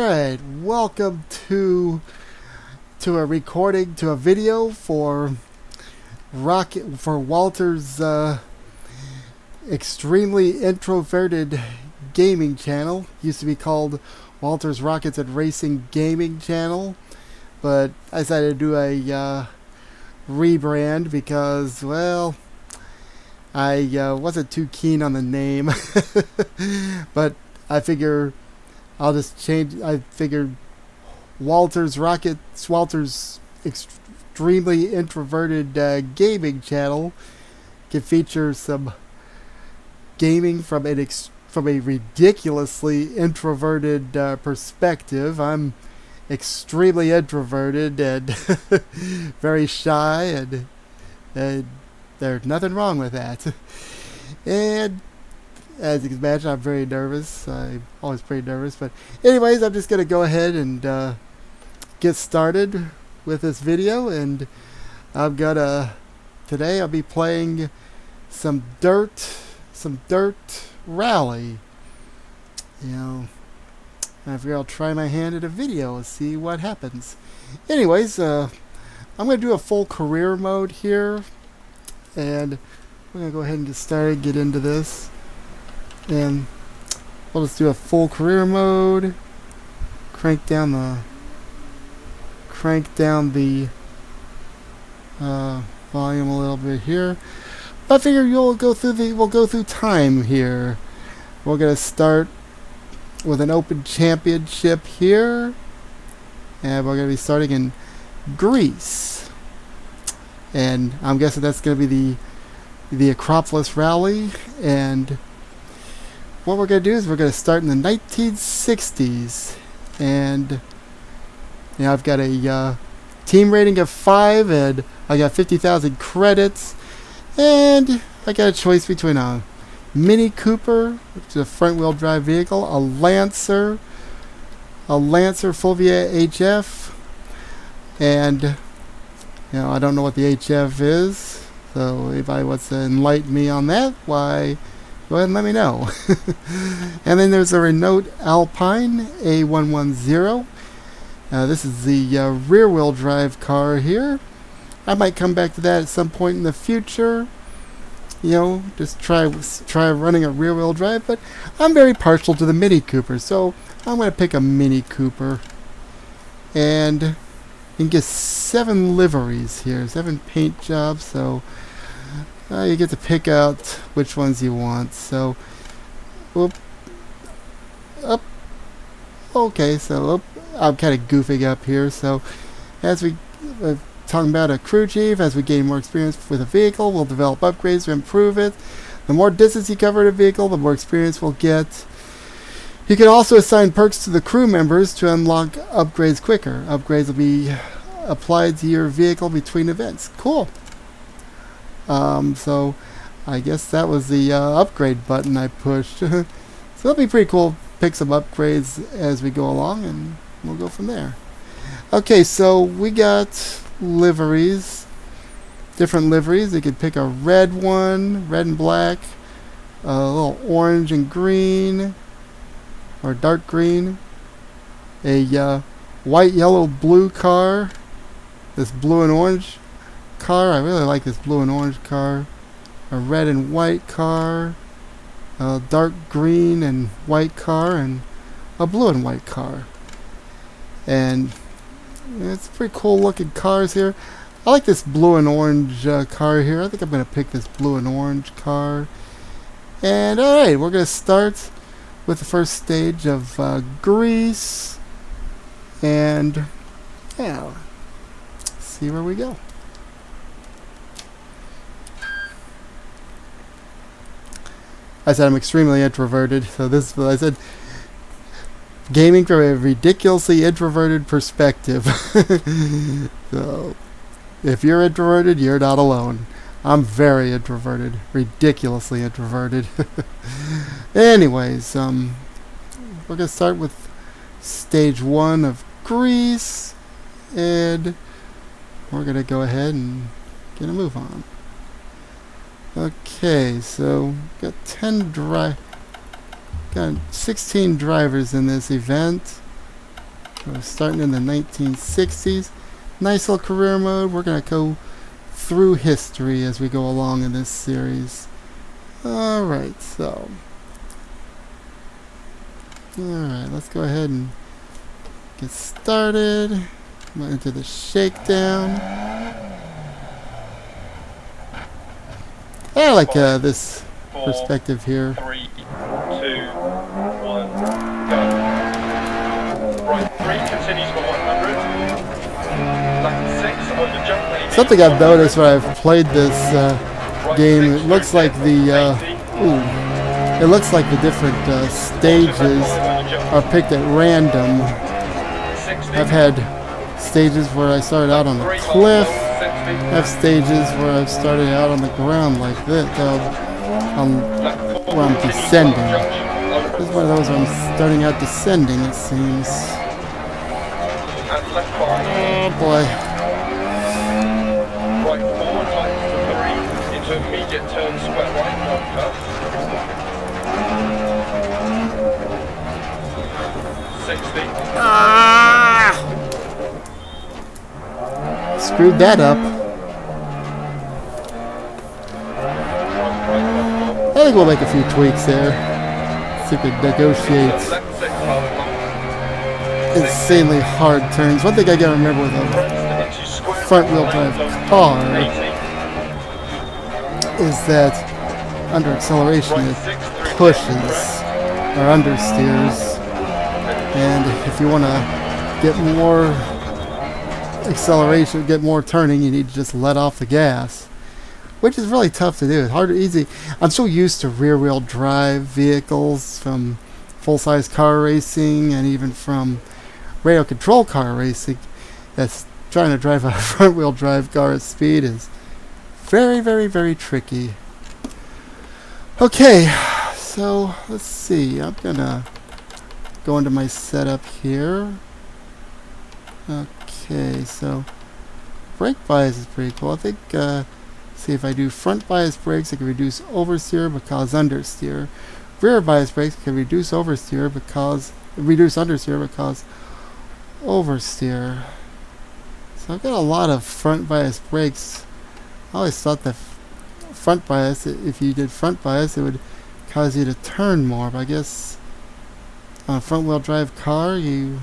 Alright, welcome to a recording, to a video for Walter's extremely introverted gaming channel. Used to be called Walter's Rockets and Racing Gaming Channel, but I decided to do a rebrand because, well, I wasn't too keen on the name, but I figure I'll just change. I figured Walter's extremely introverted gaming channel can feature some gaming from a ridiculously introverted perspective. I'm extremely introverted and very shy, and there's nothing wrong with that. And as you can imagine, I'm very nervous. I'm always pretty nervous. But anyways, I'm just going to go ahead and get started with this video. And today I'll be playing some dirt rally. You know, I figure I'll try my hand at a video and see what happens. Anyways, I'm going to do a full career mode here. And we're going to go ahead and get started, get into this. And we'll just do a full career mode. Crank down the volume a little bit here. But I figure we'll go through time here. We're gonna start with an open championship here, and we're gonna be starting in Greece. And I'm guessing that's gonna be the Acropolis Rally. And what we're going to do is we're going to start in the 1960s, and you know, I've got a team rating of 5, and I got 50,000 credits, and I got a choice between a Mini Cooper, which is a front-wheel drive vehicle, a Lancer Fulvia HF, and you know, I don't know what the HF is, so if anybody wants to enlighten me on that, why, go ahead and let me know. And then there's a Renault Alpine A110. This is the rear-wheel drive car here. I might come back to that at some point in the future. You know, just try running a rear-wheel drive. But I'm very partial to the Mini Cooper, so I'm going to pick a Mini Cooper. And you can get 7 liveries here, 7 paint jobs. So you get to pick out which ones you want. So, okay, so I'm kind of goofing up here. So, as we talking about a crew chief, as we gain more experience with a vehicle, we'll develop upgrades to improve it. The more distance you cover the vehicle, the more experience we'll get. You can also assign perks to the crew members to unlock upgrades quicker. Upgrades will be applied to your vehicle between events. Cool. So I guess that was the upgrade button I pushed. So it'll be pretty cool. Pick some upgrades as we go along, and we'll go from there. Okay, so we got liveries, different liveries. You could pick a red one, red and black, a little orange and green, or dark green, a white, yellow, blue car, this blue and orange car. I really like this blue and orange car. A red and white car, a dark green and white car, and a blue and white car. And it's pretty cool looking cars here. I like this blue and orange car here. I think I'm going to pick this blue and orange car. And alright, we're going to start with the first stage of Greece. And yeah, see where we go. I said I'm extremely introverted, so this is what I said. Gaming from a ridiculously introverted perspective. So, if you're introverted, you're not alone. I'm very introverted, ridiculously introverted. Anyways, we're gonna start with stage 1 of Greece, and we're gonna go ahead and get a move on. Okay, so got 16 drivers in this event. We're starting in the 1960s. Nice little career mode. We're going to go through history as we go along in this series. Alright, so. Alright, let's go ahead and get started. Went into the shakedown. I like this perspective here. 3, 2, 1, go. Right, 3 continues for 100. Left 6 over jump maybe. Something I've noticed when I've played this game, it looks like the it looks like the different stages are picked at random. I've had stages where I started out on a cliff. I have stages where I've started out on the ground like this, where I'm descending. This is one of those where I'm starting out descending, it seems. Oh boy. Right, 4 times to 3 into immediate turn, square right, 1 cut. 60. Screwed that up. I think we'll make a few tweaks there. See if we can negotiate insanely hard turns. One thing I gotta remember with a front wheel drive car is that under acceleration it pushes or understeers. And if you want to get more acceleration, get more turning, you need to just let off the gas, which is really tough to do. It's hard or easy. I'm so used to rear-wheel drive vehicles from full-size car racing and even from radio control car racing. That's trying to drive a front-wheel drive car at speed is very, very, very tricky. Okay, so let's see. I'm gonna go into my setup here. Okay, so brake bias is pretty cool. I think, see if I do front bias brakes, I can reduce oversteer but cause understeer. Rear bias brakes can reduce oversteer but cause understeer but cause oversteer. So I've got a lot of front bias brakes. I always thought that front bias, if you did front bias, it would cause you to turn more. But I guess on a front wheel drive car, you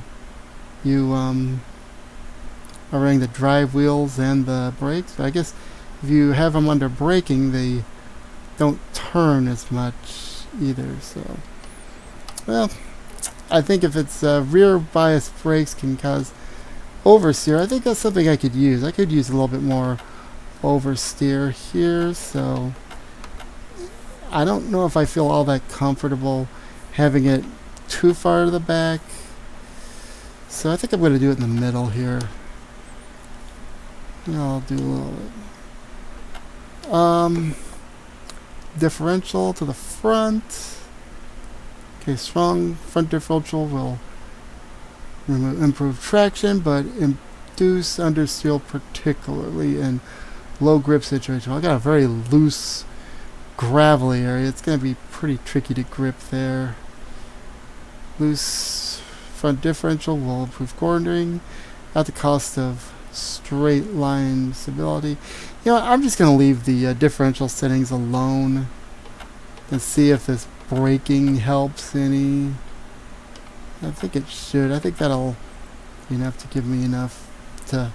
are running the drive wheels and the brakes. But I guess if you have them under braking, they don't turn as much either. So, well, I think if it's rear bias brakes can cause oversteer, I think that's something I could use. I could use a little bit more oversteer here. So I don't know if I feel all that comfortable having it too far to the back. So I think I'm going to do it in the middle here. I'll do a little bit. Differential to the front. Okay, strong front differential will improve traction, but induce understeer, particularly in low grip situation. I got a very loose, gravelly area. It's going to be pretty tricky to grip there. Loose front differential will improve cornering at the cost of straight line stability. You know, I'm just going to leave the differential settings alone and see if this braking helps any. I think it should. I think that'll be enough to give me enough to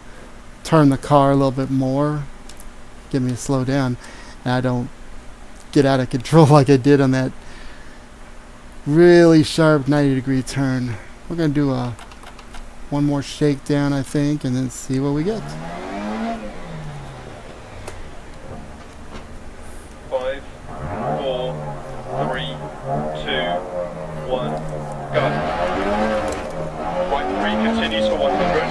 turn the car a little bit more, get me to slow down, and I don't get out of control like I did on that really sharp 90-degree turn. We're going to do one more shakedown, I think, and then see what we get. 5, 4, 3, 2, 1, go. Right 3 continues for 100.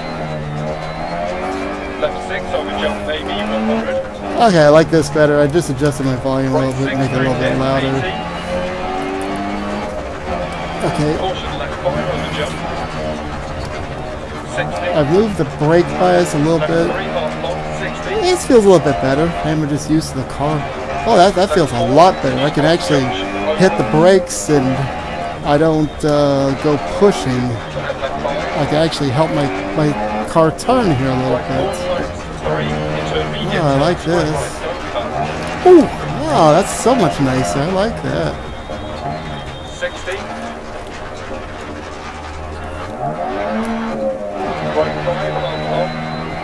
Left 6 over jump maybe 100. Okay, I like this better. I just adjusted my volume a little bit, make it a little bit louder. Okay. Caution left 5 over jump. 60. I've moved the brake bias a little Left bit. 3 half long, 60. This feels a little bit better. I'm just used to the car. Oh, that feels a lot better. I can actually hit the brakes and I don't go pushing. Left 5. I can actually help my car turn here a little bit. Oh, I like this. Ooh, wow, that's so much nicer. I like that. 60.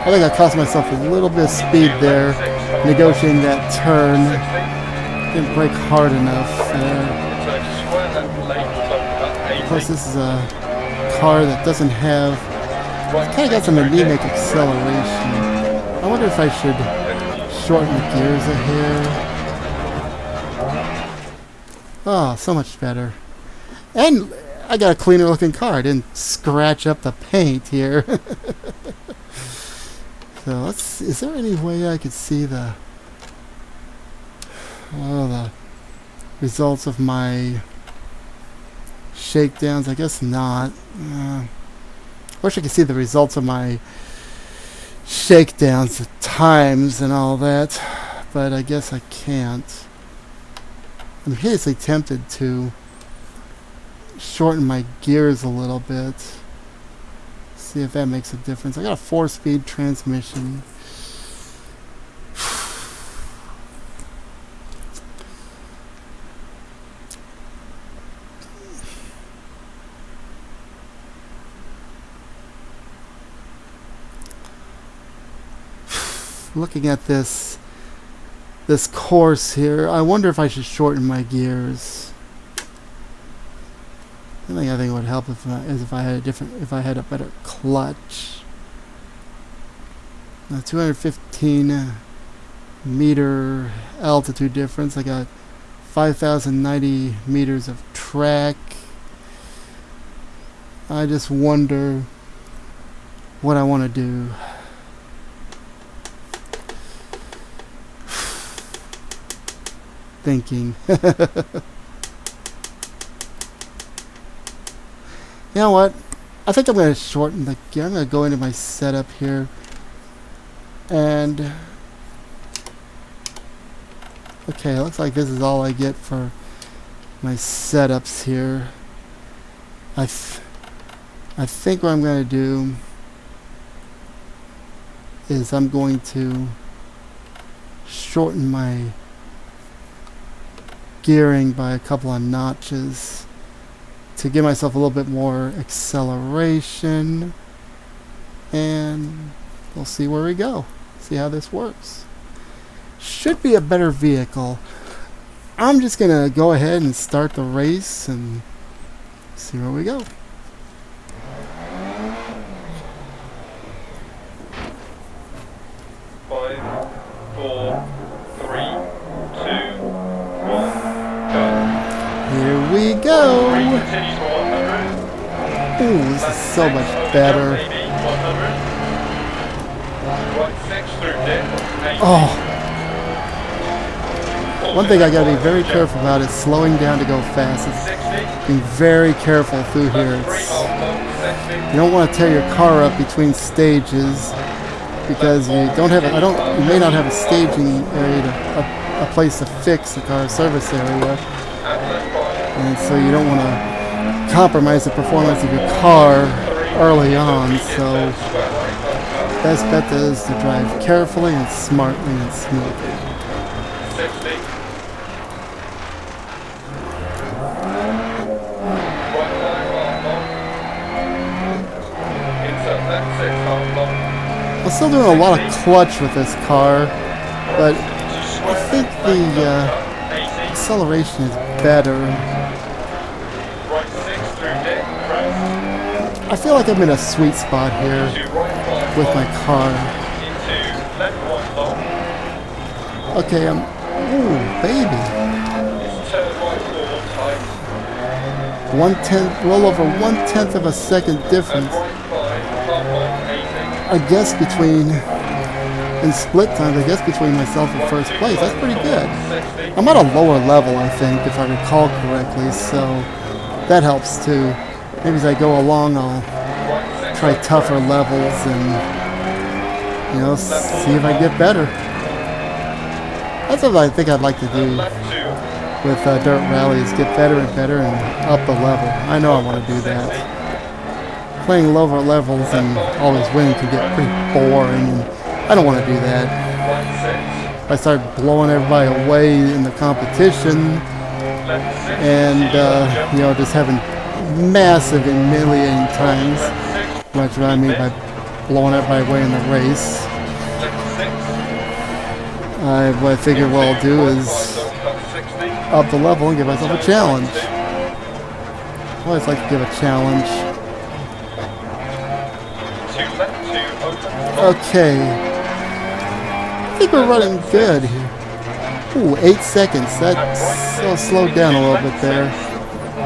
I think I cost myself a little bit of speed there, negotiating that turn. Didn't brake hard enough there. Of course, this is a car that doesn't have... It's kind of got some anemic acceleration. I wonder if I should shorten the gears a hair. Oh, so much better. And I got a cleaner looking car. I didn't scratch up the paint here. So let's... Is there any way I could see the... Oh, the results of my shakedowns? I guess not. Wish I could see the results of my shakedowns, the times and all that, but I guess I can't. I'm hideously tempted to shorten my gears a little bit. See if that makes a difference. I got a 4-speed transmission. Looking at this course here, I wonder if I should shorten my gears. I think it would help if I had a better clutch. 215 meter altitude difference. I got 5,090 meters of track. I just wonder what I want to do. Thinking. You know what? I think I'm going to shorten the gear. I'm going to go into my setup here. And... Okay, it looks like this is all I get for my setups here. I think what I'm going to do is I'm going to shorten my gearing by a couple of notches to give myself a little bit more acceleration, and we'll see where we go. See how this works. Should be a better vehicle. I'm just gonna go ahead and start the race and see where we go. Here we go. Ooh, this is so much better. Oh. One thing I gotta be very careful about is slowing down to go fast. It's being very careful through here. You don't want to tear your car up between stages because you don't have you may not have a staging area a place to fix the car, service area. And so you don't want to compromise the performance of your car early on. So best bet is to drive carefully and smartly and smoothly. I'm still doing a lot of clutch with this car, but I think the acceleration is better. I feel like I'm in a sweet spot here with my car. Okay, ooh, baby. 1/10, well over 1/10 of a second difference. I guess in split times, I guess between myself and first place. That's pretty good. I'm at a lower level, I think, if I recall correctly, so that helps too. Maybe as I go along, I'll try tougher levels and, see if I get better. That's what I think I'd like to do with dirt rallies, get better and better and up the level. I know I want to do that. playing lower levels and always winning can get pretty boring, and I don't want to do that. Right 6. If I start blowing everybody away in the competition Left 6. and you know, just having massive humiliating times, Left 6. which what I mean by blowing everybody away in the race, Left 6. what I figure what I'll do is up the level and give myself a challenge. I always like to give a challenge. 2 left, 2 open. Okay. I think we're running good here. Ooh, 8 seconds. That's so slowed down a little bit there.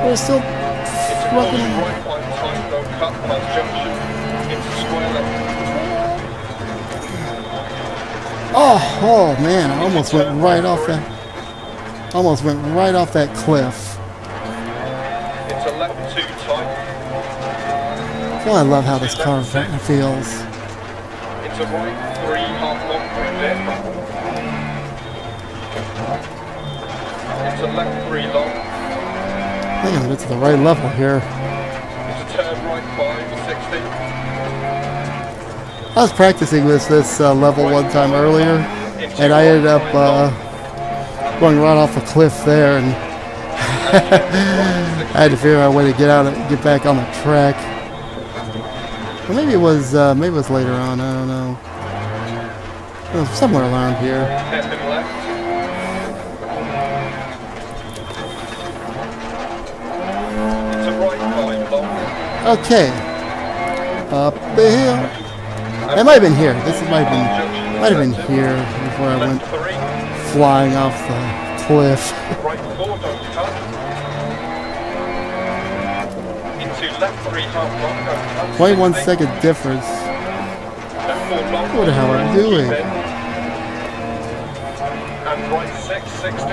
We're still fucking. Right by time, don't cut past junction into square left. Oh man, I almost went right off that. Almost went right off that cliff. Into left 2 tight. Oh, I love how this car feels. Into right 3 half long through dip. Into left 3 long. I think I'm get to the right level here. Into turn right 5 60. I was practicing this level one time earlier, and I ended up going right off a cliff there, and I had to figure out a way to get back on the track. Or maybe it was later on. I don't know. It was somewhere around here. Hairpin left. Into right 5 long. Okay, up the hill. It might have been here. This might have been here before I went Left 3. flying off the cliff. Right 4 don't cut. Into left 3 half long don't cut. 21 60. second difference. Left 4 long. What the hell am I doing? And right 6 60.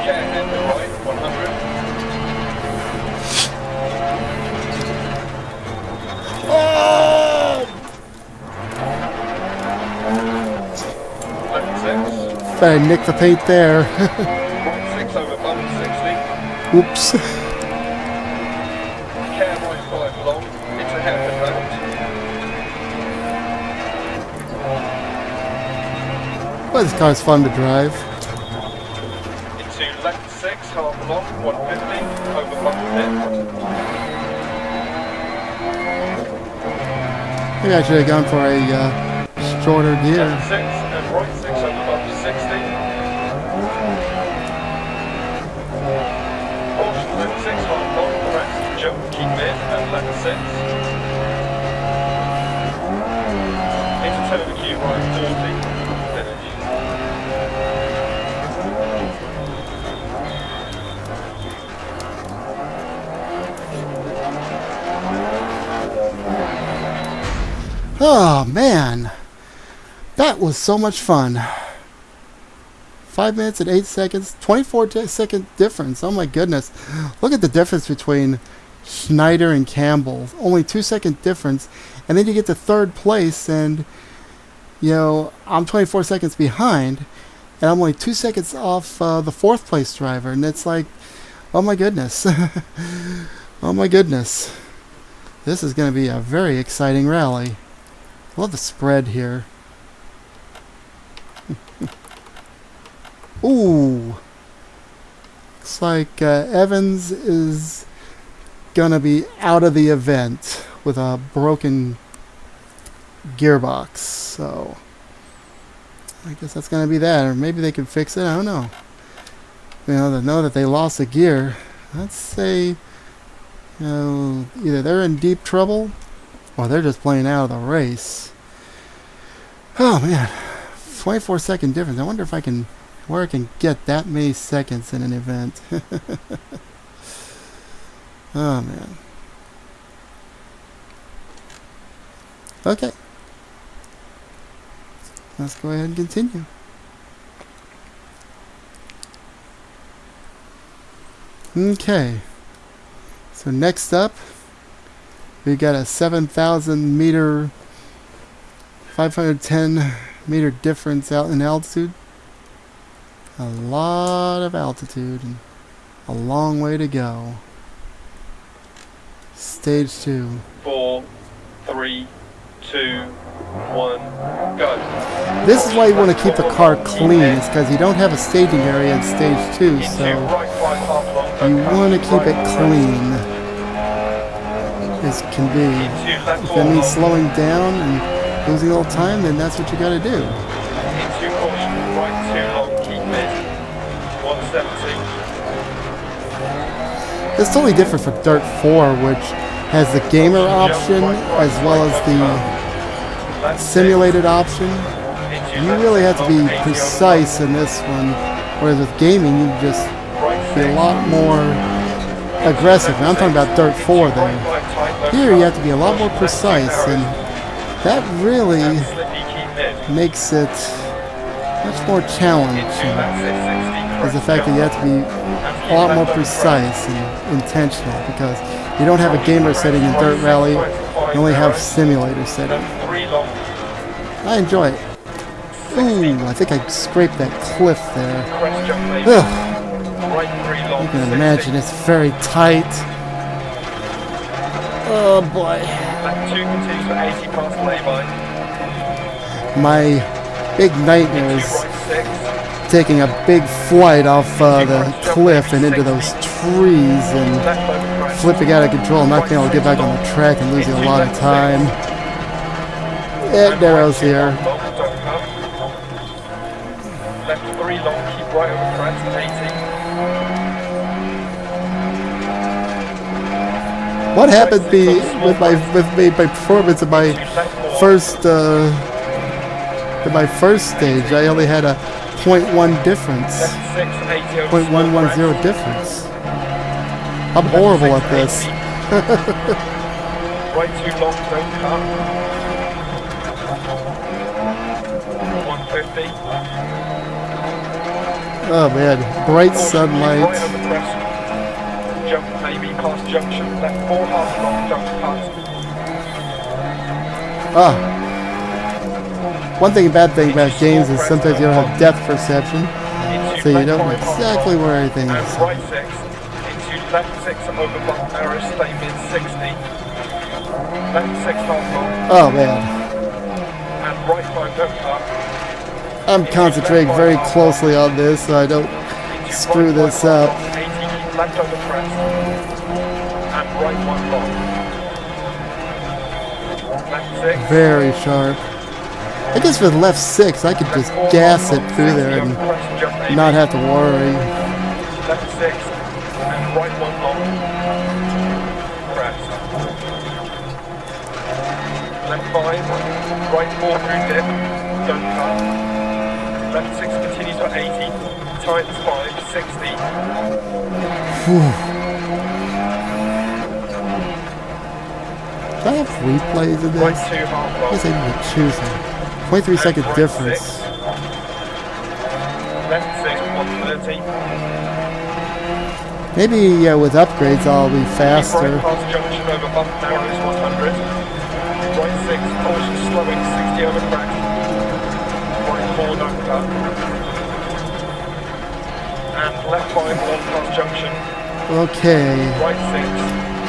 Get ahead to right 100. Oh! Left 6. Bet I nicked the paint there. Right 6 over bump 60. Oops. Care right 5 long. It's a hairpin left. Well, this car's fun to drive. Into left 6 half long 150 over bump dip. Maybe I should have gone for a shorter gear. Left 6 and right 6 over bump 60. Caution left 6 half long, rest, jump, keep in, and left 6. Into turn the key right 40. Finish. Oh man, that was so much fun. 5 minutes and 8 seconds, 24-second difference. Oh my goodness. Look at the difference between Schneider and Campbell. Only 2-second difference. And then you get to third place, and you know, I'm 24 seconds behind, and I'm only 2 seconds off the fourth place driver. And it's like, oh my goodness. Oh my goodness. This is going to be a very exciting rally. I love the spread here. Ooh. Looks like Evans is going to be out of the event with a broken gearbox. So I guess that's going to be that. Or maybe they can fix it. I don't know. You know, to know that they lost a gear. Let's say, you know, either they're in deep trouble or they're just playing out of the race. Oh man, 24-second difference. I wonder if I can, where I can get that many seconds in an event. Oh man. Okay. Let's go ahead and continue. Okay. So next up, we got a 7,000 meter, 510 meter difference out in altitude. A lot of altitude and a long way to go. stage 2. 4, 3, 2, 1, go. This is why you want to keep the car clean, is because you don't have a staging area in stage 2, Into so right 5 half long, you don't cut. want to keep it Right clean as can be. Into left If 4 that means long, slowing down and losing a little time, then that's what you got to do. into caution, right 2 long, keep mid. 170. It's totally different from Dirt 4, which has the gamer option as well as the Left simulated option. 6, into You left really have to 6 be long, 80 precise in this one, whereas with gaming you just right be a 6, lot more aggressive. And I'm talking about Dirt 4 right there. 5 tight, low Here you cut. have to be a lot more Caution, left 2 precise, and narrows. that really And slippy, keep mid. makes it much more Into challenging. left 660, Is the fact that you have to be a lot more precise and intentional, because you don't have a gamer setting in Dirt Rally, you only have simulator setting. Left 3 long, I enjoy it. Ooh, I think I scraped that cliff there. crest jump maybe. Ugh, Right 3 long, you can 60. imagine it's very tight. Oh boy. Left 2 continues for 80 past lay-by. My big nightmare Into is right 6. taking a big flight off the cliff and into those trees and Left over crest. flipping out of control, not being able to get back on the track and losing a lot of time. It And narrows right 2 here. long, don't cut. Left 3 long, keep right over crest, 80. What happened with my performance in my first stage? I only had a 0.1 difference, Left 6, 80 over 0.110 difference. I'm horrible at this. Right 2 long, don't cut. 150. Oh man, bright Caution, keep sunlight. right over crest. Jump maybe past junction. Left 4 half long, don't cut. Ah. One bad thing about games is sometimes you don't have depth perception, Into so you left don't know 5 half exactly long. where everything And is. right 6. Into left 6 over bump arrow, stay mid 60. Left 6 half long. Oh man, And right 5 don't cut. I'm concentrating very closely on this so I don't Into screw right this 5 half up. long, 80, keep left over crest. And right 1 long. Left 6. Very sharp. I guess with left 6 I could just gas it through there and not have to worry. Left 6 and right 1 long. Crest. Left 5, right 4 through dip, don't cut. Left 6 continues for 80, tightens 5, 60. Whew. Do I have replays of Right this? 2 half I long. guess I need to choose them. 0.3-second Right difference. 6. Left 6, 130. Maybe with upgrades I'll be Keep faster. right past junction over bump narrows 100. Right 6, caution slowing 60 over crest. Right 4 don't cut. And left 5 long past junction. Okay. Right 6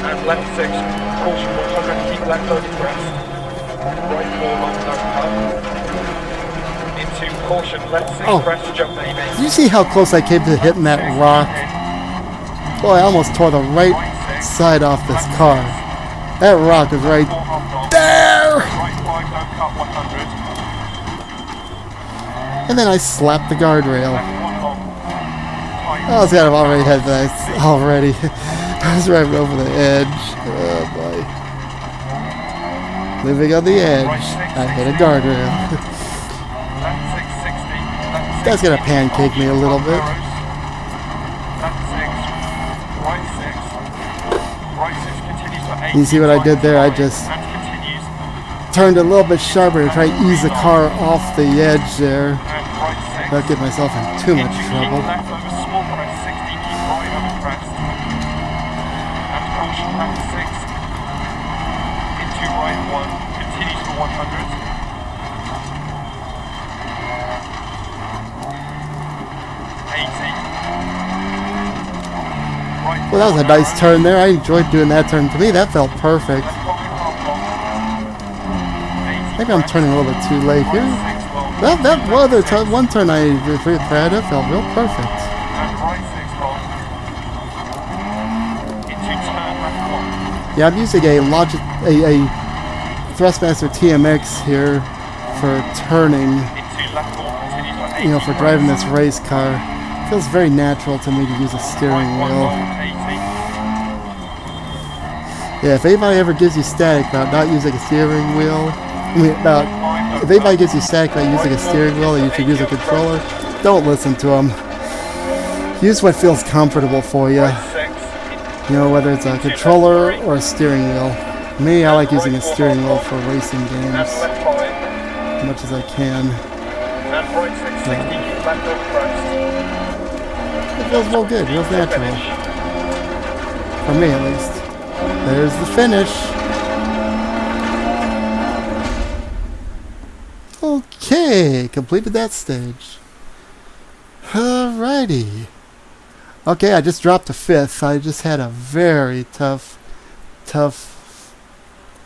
and left 6, caution 100, keep left over crest. Right 4 long don't cut. Into caution, left 6 Oh. crest jump maybe. Did you see how close I came to hitting that rock? Boy, I almost tore the right side off this car. That rock is right 4 half long. there! Right 5 don't cut 100. And then I slapped the guardrail. Left 1 long. Tight. Oh, it's got I've already had that already. I was right over the edge. Oh boy. Living on the edge. I hit a guardrail. Left 660. Left 6 That's gonna pancake me a little bit. Left 6. Right 6. Right 6 continues for 80. You see what I did there? I just And continues. turned a little bit sharper to try to ease the car off the edge there. And right 6. Not get myself in too much Into trouble. keep left over small crest 60. Keep right over crest. And caution left 6. Into right 1. Continues for 100. that was a nice turn there. I enjoyed doing that turn. To me, that felt perfect. Maybe I'm turning a little bit too late here. That one turn I had, that felt real perfect. Yeah, I'm using a Thrustmaster TMX here for turning, for driving this race car. It feels very natural to me to use a steering wheel. Yeah, if anybody ever gives you static about not using a steering wheel, if anybody gives you static about using a steering wheel and you should use a controller, don't listen to them. Use what feels comfortable for you. Whether it's a controller or a steering wheel. Me, I like using a steering wheel for racing games as much as I can. It feels real good, real natural. For me, at least. There's the finish. Okay, completed that stage. Alrighty. Okay, I just dropped a 5th. I just had a very tough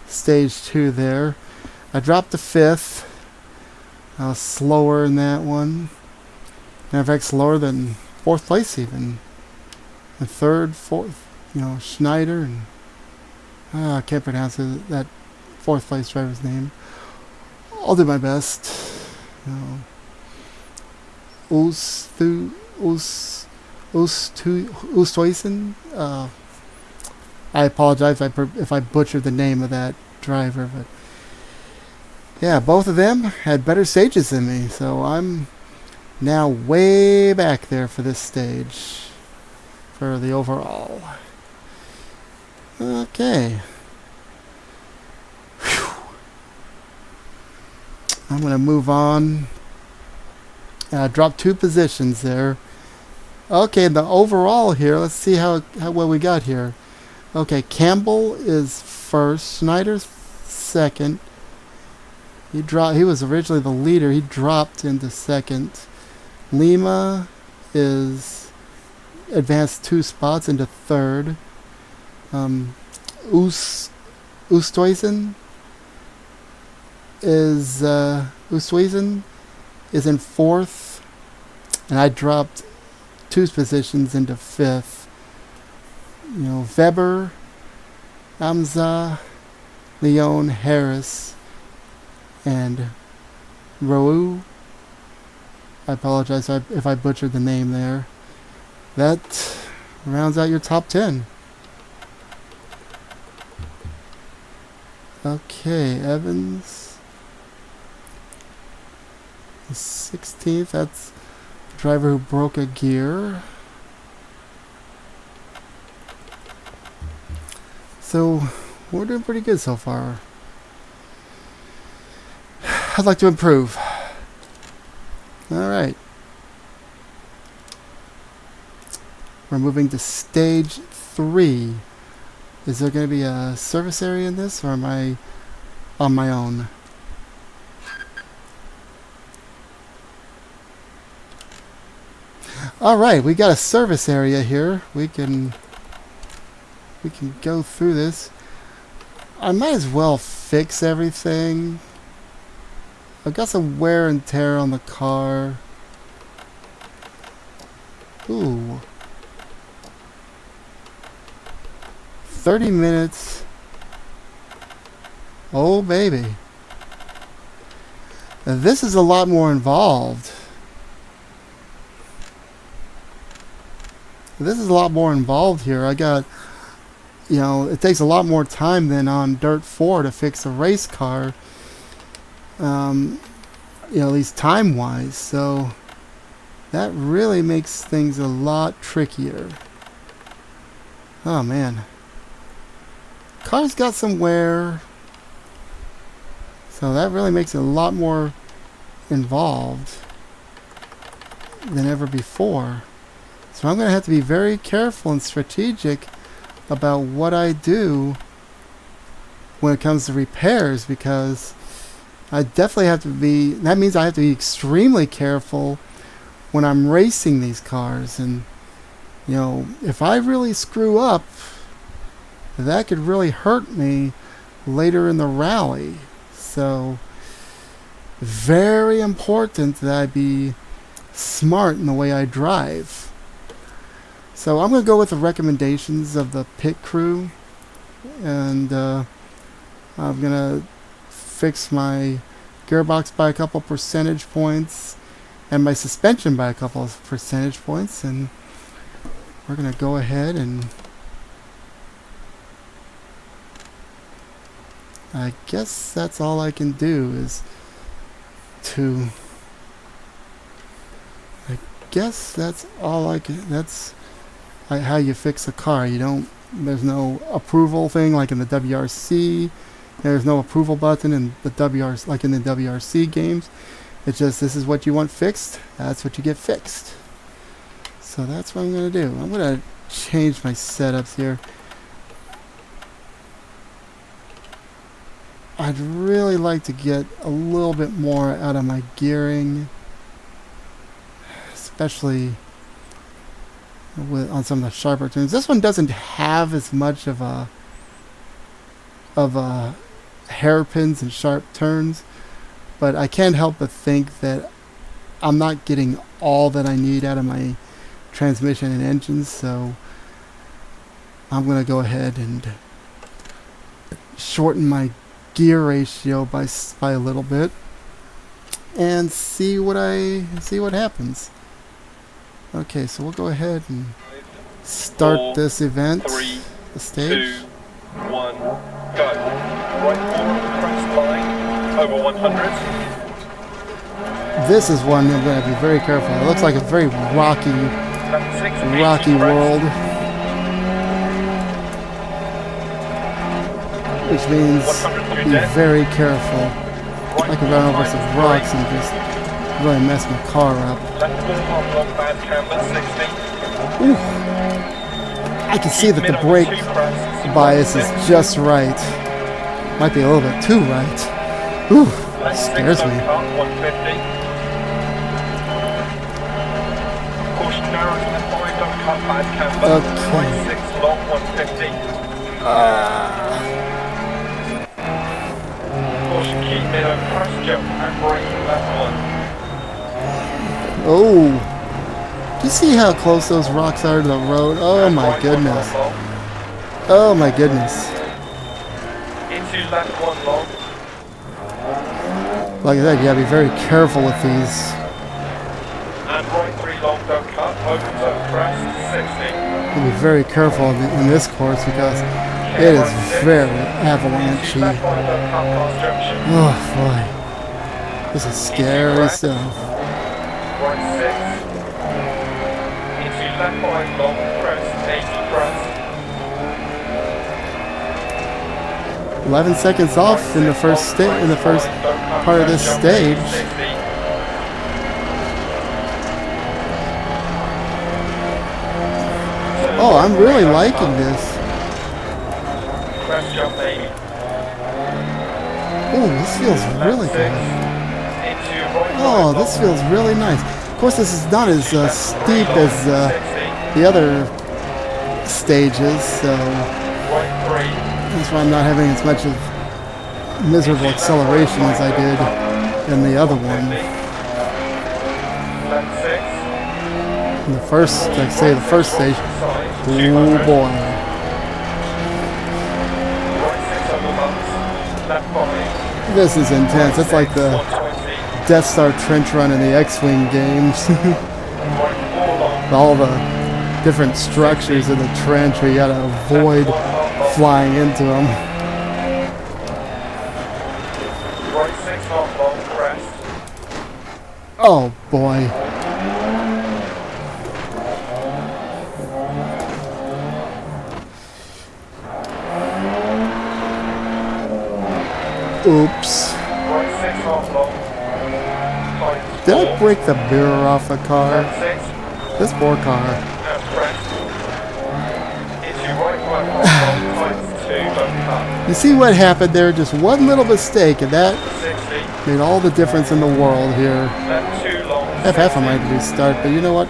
stage 2 there. I dropped the 5th. I was slower in that one. Matter of fact, slower than 4th place even. The 3rd, 4th, Schneider and I can't pronounce that 4th place driver's name. I'll do my best. Ustuysen. I apologize if I butchered the name of that driver, but yeah, both of them had better stages than me, so I'm now way back there for this stage for the overall. Okay. Whew. I'm gonna move on. Drop 2 positions there. Okay, the overall here, let's see how well we got here. Okay, Campbell is first, Schneider's second. He was originally the leader. He dropped into second. Lima is advanced 2 spots into third. Ustuysen is in 4th, and I dropped 2 positions into 5th. Weber, Amza, Leon, Harris, and Rou. I apologize if I butchered the name there. That rounds out your top 10. Okay, Evans. The 16th, that's the driver who broke a gear. So, we're doing pretty good so far. I'd like to improve. Alright. We're moving to stage 3. Is there going to be a service area in this, or am I on my own? Alright, we got a service area here. We can go through this. I might as well fix everything. I've got some wear and tear on the car. Ooh. 30 minutes. Oh, baby. Now, this is a lot more involved. This is a lot more involved here. I got, it takes a lot more time than on Dirt 4 to fix a race car. At least time-wise. So that really makes things a lot trickier. Oh, man. Car's got some wear. So that really makes it a lot more involved than ever before. So I'm going to have to be very careful and strategic about what I do when it comes to repairs, because I definitely have to be, that means I have to be extremely careful when I'm racing these cars. And You know, if I really screw up, that could really hurt me later in the rally. So, very important that I be smart in the way I drive. So I'm going to go with the recommendations of the pit crew, and I'm going to fix my gearbox by a couple percentage points and my suspension by a couple of percentage points, and we're going to go ahead and I guess that's all I can do is to that's all I can. That's how you fix a car. You don't. There's no approval thing like in the WRC. There's no approval button in the WRC like in the WRC games. It's just this is what you want fixed. That's what you get fixed. So that's what I'm gonna do. I'm gonna change my setups here. I'd really like to get a little bit more out of my gearing, especially on some of the sharper turns. This one doesn't have as much of a hairpins and sharp turns, but I can't help but think that I'm not getting all that I need out of my transmission and engines, so I'm going to go ahead and shorten my gear ratio by a little bit and see what happens. Okay, so we'll go ahead and start this event. 3, the stage. 2, 1, go. Right four on the crest line, over 100. This is one I'm going to be very careful. It looks like a very rocky world, which means be very careful. I could run over some rocks and just really mess my car up. Ooh. I can see that the brake bias is just right. Might be a little bit too right. Ooh, scares me. Oh, do you see how close those rocks are to the road? Oh my goodness. Oh my goodness. Like I said, you gotta be very careful with these. And right 3 long, don't cut, opens up crest, 60. Be very careful in this course because it is very avalanche-y. Oh boy, this is scary stuff. Right 6. Into left 5 long, crest, 80 crest. 11 seconds off in the first part of this stage. Oh, I'm really liking this. Oh, this feels really good. Oh, this feels really nice. Of course, this is not as steep as the other stages, so that's why I'm not having as much of miserable acceleration as I did in the other one. In the first, like say, the first stage. Oh boy. This is intense. It's like the Death Star trench run in the X-Wing games. All the different structures in the trench where you gotta avoid flying into them. Oh boy. Oops. Did I break the mirror off the car? This poor car. You see what happened there? Just one little mistake, and that made all the difference in the world here. I have half a mind to restart, but you know what?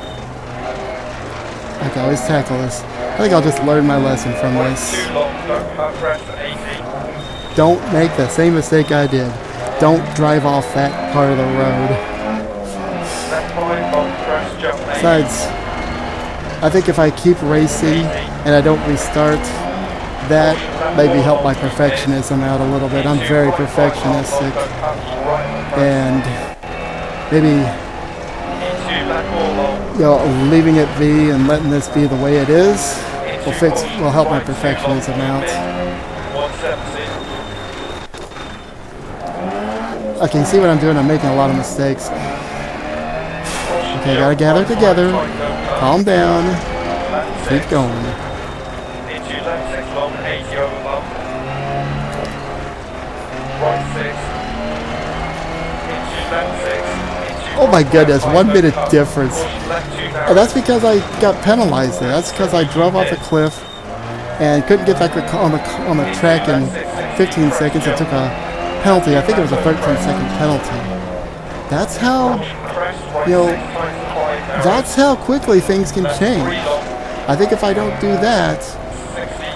I I can always tackle this. I think I'll just learn my lesson from Right this. too long, don't hard press 80. Don't make the same mistake I did. Don't drive off that part of the road. Left 5 long, press jump 80. Besides, I think if I keep racing and I don't restart, that maybe help my perfectionism out a little bit. I'm very perfectionistic, and maybe leaving it be and letting this be the way it is will help my perfectionism out. Okay, you see what I'm doing? I'm making a lot of mistakes. Okay, gotta gather together. Calm down. Keep going. Oh my goodness, 1 minute difference. Oh, that's because I got penalized there. That's because I drove off the cliff and couldn't get back on the track in 15 seconds and took a penalty. I think it was a 13-second penalty. That's how, that's how quickly things can change. I think if I don't do that,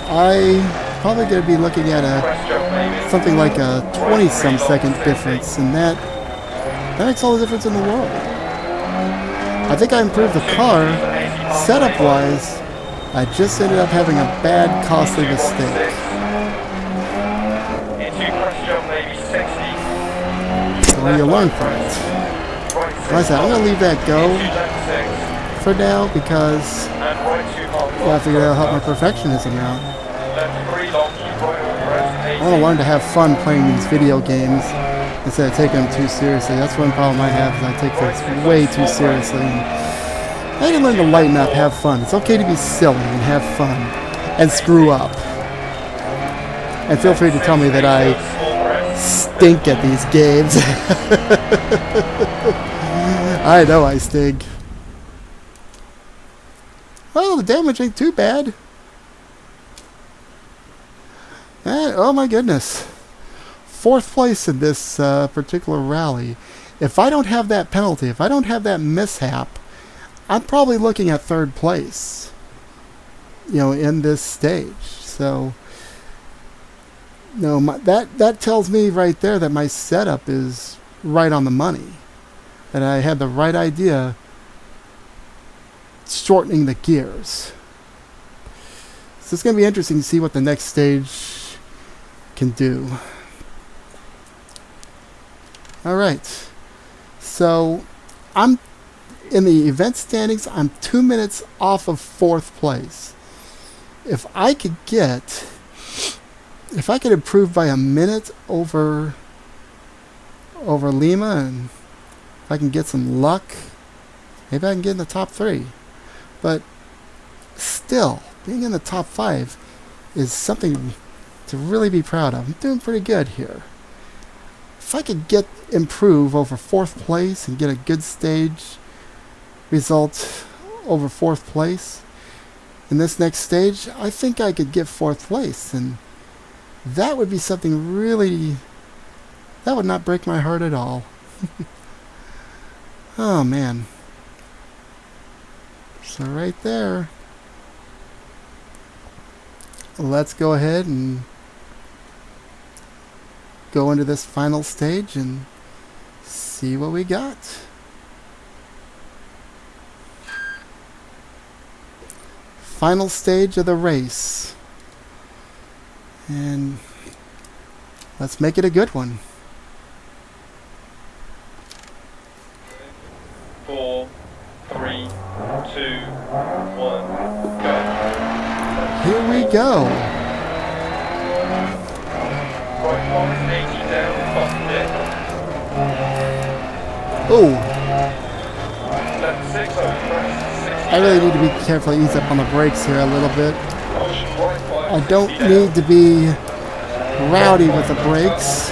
I'm probably going to be looking at something like a 20-some second difference, and that makes all the difference in the world. I think I improved the car setup-wise. I just ended up having a bad, costly mistake. So you learn from it. Like I said, I'm going to leave that go for now because I figured it'll help my perfectionism out. I want to learn to have fun playing these video games instead of taking them too seriously. That's one problem I have, is I take things way too seriously. I need to learn to lighten up, have fun. It's okay to be silly and have fun and screw up. And feel free to tell me that I stink at these games. I know I stink. Well, the damage ain't too bad. Oh my goodness. 4th place in this particular rally. If I don't have that penalty, if I don't have that mishap, I'm probably looking at 3rd place, in this stage. So, that tells me right there that my setup is right on the money. That I had the right idea shortening the gears. So it's going to be interesting to see what the next stage can do. Alright, so I'm in the event standings, I'm 2 minutes off of 4th place. If I could improve by a minute over Lima, and if I can get some luck, maybe I can get in the top 3. But still, being in the top 5 is something to really be proud of. I'm doing pretty good here. If I could improve over 4th place and get a good stage result over 4th place in this next stage, I think I could get 4th place, and that would be something really, that would not break my heart at all. Oh man. So right there, let's go ahead and go into this final stage and see what we got. Final stage of the race. And let's make it a good one. 4, 3, 2, 1, go. Here we go. Right 180 down, off deck. Oh, Left 6 over. I really need to be careful, ease up on the brakes here a little bit. I don't need to be rowdy with the brakes.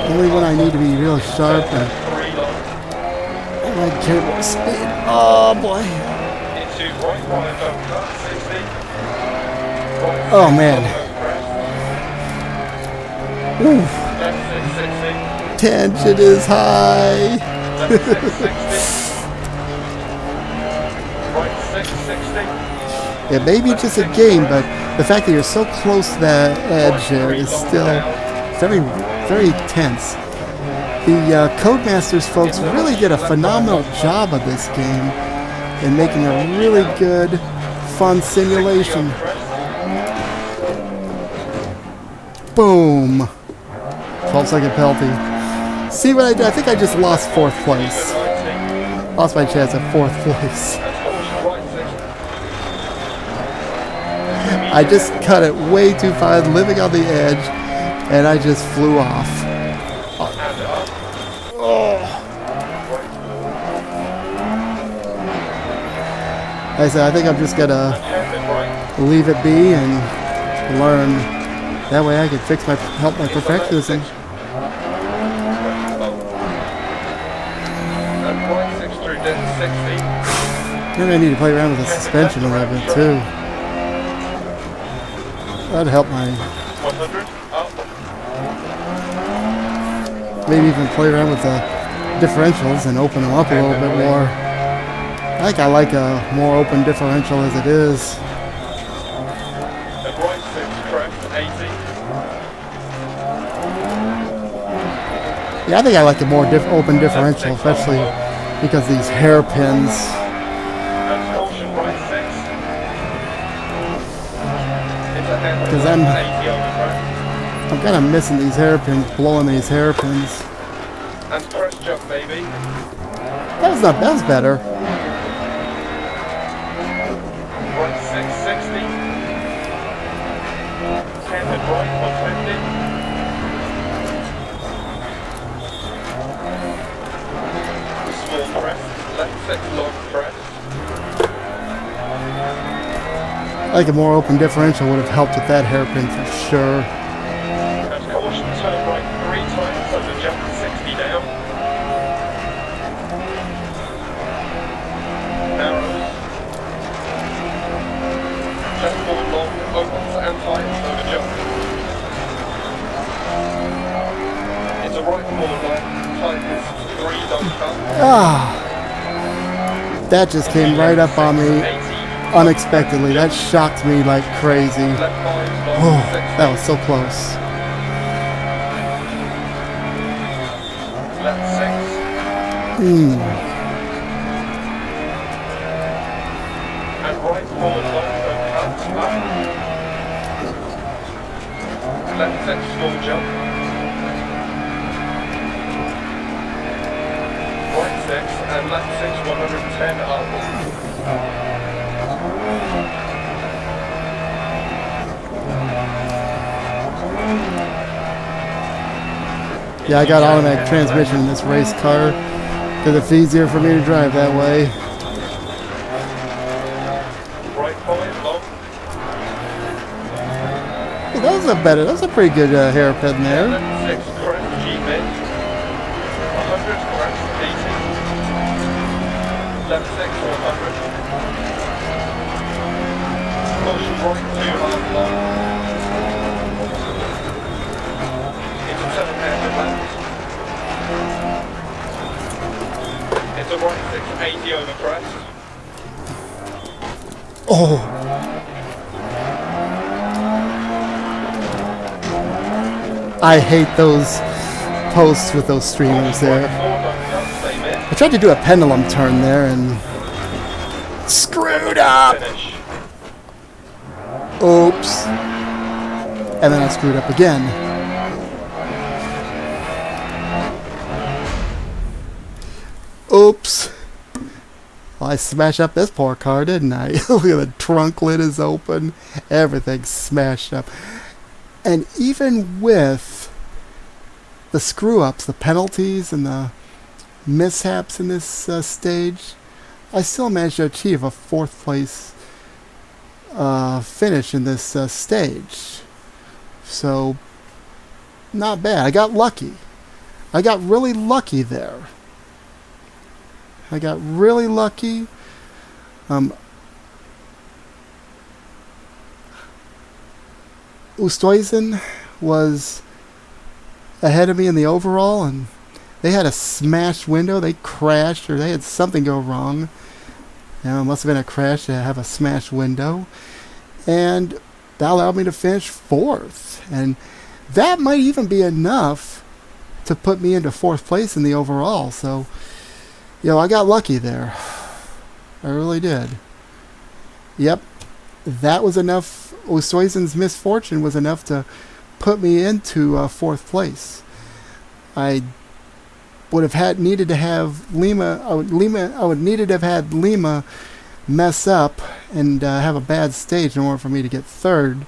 Only when I need to be real sharp and I might care about speed. Oh boy. Oh man. Oof. Tension is high. 60. It may be just a game, but the fact that you're so close to that edge there is still very, very tense. The Codemasters folks really did a phenomenal job of this game in making a really good, fun simulation. Boom! 12-second penalty. See what I did? I think I just lost 4th place. Lost my chance at 4th place. I just cut it way too far, living on the edge, and I just flew off. Oh. Like I said, I think I'm just gonna leave it be and learn. That way I can help my perfectionism. Maybe I need to play around with the suspension a little bit too. That'd help my... Maybe even play around with the differentials and open them up a little bit more. I think I like a more open differential as it is. Yeah, I think I like the more open differential, especially because these hairpins. Because I'm kind of missing these hairpins, blowing these hairpins. And press jump, baby. That was better. Right 660. Handed right 150. Small press, left 6 long press. I think a more open differential would have helped with that hairpin for sure. And caution, turn right 3 times, so the jump 60 down. Narrows. Left 4 long, opens and tight, so the jump. Into right 4 long, tightens 3 don't cut. Ah, that just came right up on me. Unexpectedly, that shocked me like crazy. Oh, that was so close. And right 4 long, cuts up. Left 6 small jump. Right 6 and left 6 110 up. Yeah, I got automatic transmission in this race car because it's easier for me to drive that way. Right 5 long. Hey, that was a pretty good hairpin there. Left 6 crest G mid. 100 crest 80. Left 6 100. Caution right 2 half long. Into 7-handed left. Into right 680 over crest. Oh. I hate those posts with those streamers there. I tried to do a pendulum turn there and screwed up. Oops. And then I screwed up again. Oops. Well, I smashed up this poor car, didn't I? Look at the trunk lid is open. Everything's smashed up. And even with the screw-ups, the penalties, and the mishaps in this stage, I still managed to achieve a 4th place finish in this stage. So, not bad. I got lucky. I got really lucky there. I got really lucky. Oosthuizen was ahead of me in the overall, and they had a smashed window. They crashed, or they had something go wrong. It must have been a crash to have a smashed window. And that allowed me to finish 4th. And that might even be enough to put me into 4th place in the overall. So, I got lucky there. I really did. Yep. That was enough. Osoizen's misfortune was enough to put me into 4th place. I would have needed to have Lima. I would needed to have had Lima mess up and have a bad stage in order for me to get 3rd.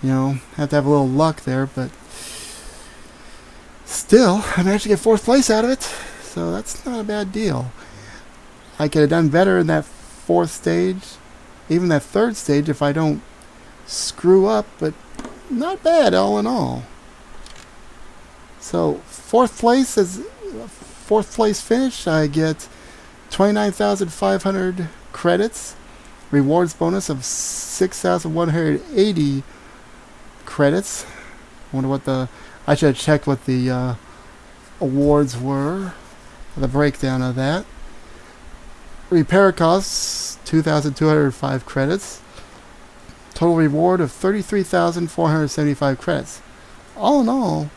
Have to have a little luck there, but still, I managed to get 4th place out of it, so that's not a bad deal. I could have done better in that 4th stage, even that 3rd stage if I don't screw up, but not bad all in all. So 4th place finish. I get 29,500 credits, rewards bonus of 6,180 credits. I wonder what I should have checked what the awards were. The breakdown of that. Repair costs 2,205 credits. Total reward of 33,475 credits. All in all,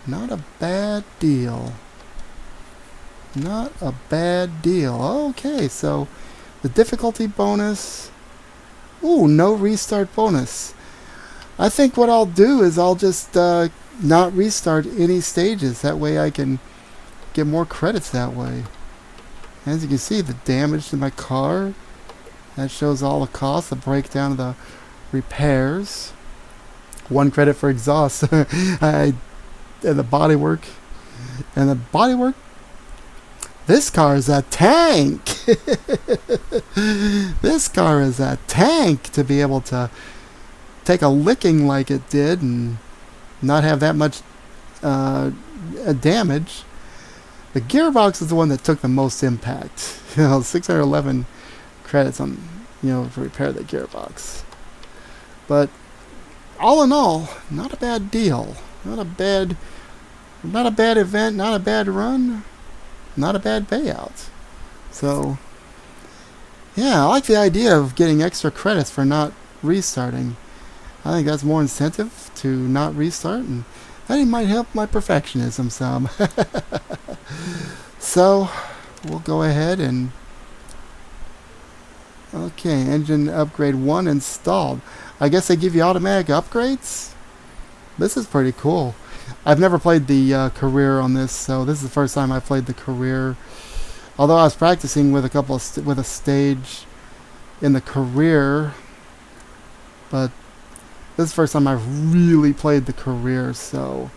not a bad deal. Not a bad deal. Okay, so the difficulty bonus. Ooh, no restart bonus. I think what I'll do is I'll just not restart any stages. That way I can get more credits that way. As you can see, the damage to my car. That shows all the costs, the breakdown of the repairs. 1 credit for exhaust. And the bodywork. And the bodywork. This car is a tank. This car is a tank to be able to take a licking like it did and not have that much damage. The gearbox is the one that took the most impact. 611 credits on, to repair the gearbox. But all in all, not a bad deal. Not a bad event. Not a bad run. Not a bad payout. So, yeah, I like the idea of getting extra credits for not restarting. I think that's more incentive to not restart, and that might help my perfectionism some. So, we'll go ahead and... Okay, engine upgrade 1 installed. I guess they give you automatic upgrades? This is pretty cool. I've never played the career on this, so this is the first time I played the career. Although I was practicing with with a stage in the career, but this is the first time I've really played the career, so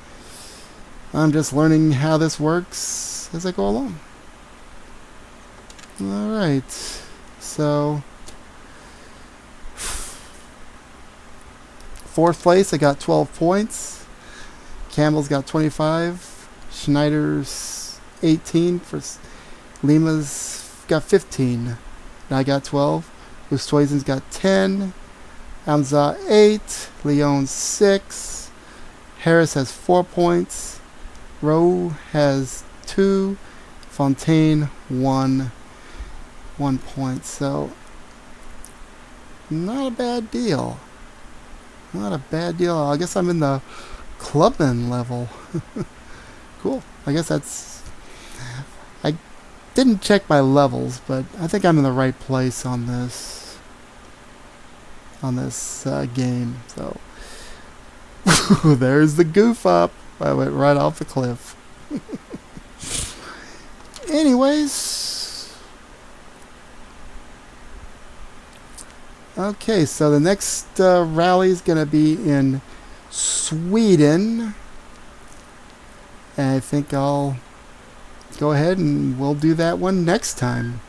I'm just learning how this works as I go along. Alright, so 4th place, I got 12 points. Campbell's got 25. Schneider's 18. For Lima's got 15. And I got 12. Oosthuizen's got 10. Amza 8. Leon 6. Harris has 4 points. Rowe has 2. Fontaine 1 point. So, not a bad deal. Not a bad deal. I guess I'm in the clubman level. Cool. I guess that's... I didn't check my levels, but I think I'm in the right place on this game. So there's the goof up. I went right off the cliff. Anyways, okay, so the next rally is going to be in Sweden. And I think I'll go ahead and we'll do that one next time.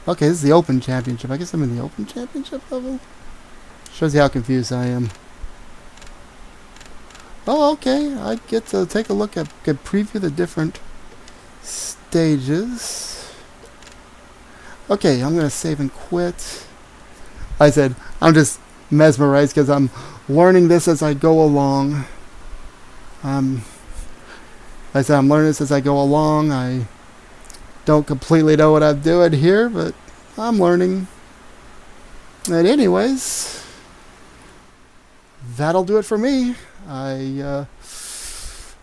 Okay, this is the Open Championship. I guess I'm in the Open Championship level? Shows you how confused I am. Oh, okay. I get to take a look at, preview the different stages. Okay, I'm going to save and quit. I said, I'm just mesmerized because I'm learning this as I go along. I said, I'm learning this as I go along. I don't completely know what I'm doing here, but I'm learning. And anyways, that'll do it for me. I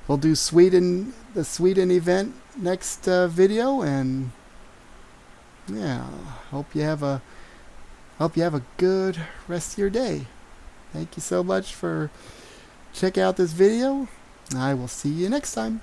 will do the Sweden event next video, and yeah, hope you have a good rest of your day. Thank you so much for checking out this video. I will see you next time.